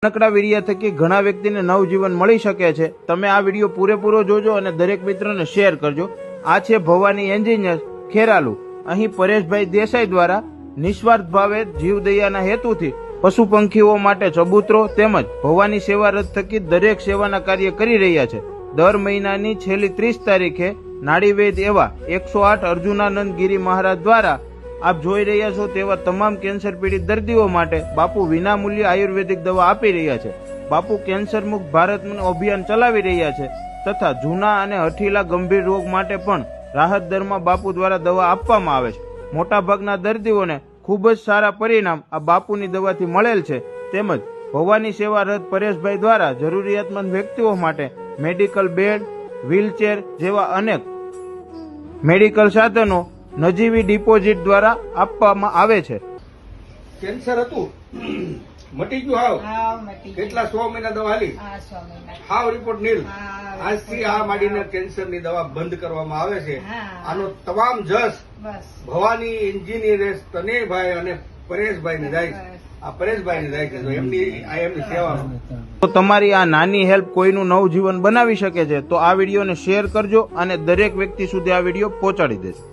નાનકડા વિડીયો થકી ઘણા વ્યક્તિને નવજીવન મળી શકે છે। તમે આ વિડીયો પૂરેપૂરો જોજો અને દરેક મિત્રોને શેર કરજો। આ છે ભવાની એન્જિનિયર ખેરાલુ। અહીં પરેશભાઈ દેસાઈ દ્વારા નિસ્વાર્થ ભાવે જીવદયાના હેતુથી પશુ પંખીઓ માટે ચબૂતરો તેમજ ભવાની સેવા રથ થકી દરેક સેવાના કાર્ય કરી રહ્યા છે। દર મહિનાની છેલ્લી 30 તારીખે નાડીવૈદ એવા 108 અર્જુનાનંદ ગિરી મહારાજ દ્વારા આપ જોઈ રહ્યા છો તેવા તમામ કેન્સર પીડિત દર્દીઓ માટે બાપુ વિનામૂલ્ય આયુર્વેદિક દવા આપી રહ્યા છે। બાપુ કેન્સર મુક્ત ભારતનું અભિયાન ચલાવી રહ્યા છે તથા જૂના અને હઠીલા ગંભીર રોગ માટે પણ રાહત દરમાં બાપુ દ્વારા દવા આપવામાં આવે છે। મોટાભાગના દર્દીઓને ખૂબ જ સારા પરિણામ આ બાપુની દવાથી મળેલ છે। તેમજ ભવાની સેવા રથ પરેશભાઈ દ્વારા જરૂરિયાતમંદ વ્યક્તિઓ માટે મેડિકલ બેડ, વ્હીલચેર જેવા અનેક મેડિકલ સાધનો નજીવી ડિપોઝિટ દ્વારા આપવામાં આવે છે। કેન્સર હતું મટી ગયું? હાવ કેટલા 100 મહિના દવા હાલી? હાવ રિપોર્ટ નીલ। આજથી આ માંડીને કેન્સરની દવા બંધ કરવામાં આવે છે। આનો તમામ જશ ભવાની એન્જિનિયર તનેભાઈ અને પરેશભાઈ ને જાય છે। આ પરેશભાઈ ને જાય છે એમની સેવામાં। તો તમારી આ નાની હેલ્પ કોઈનું નવું જીવન બનાવી શકે છે, તો આ વિડીયોને શેર કરજો અને દરેક વ્યક્તિ સુધી આ વિડીયો પહોંચાડી દેજો।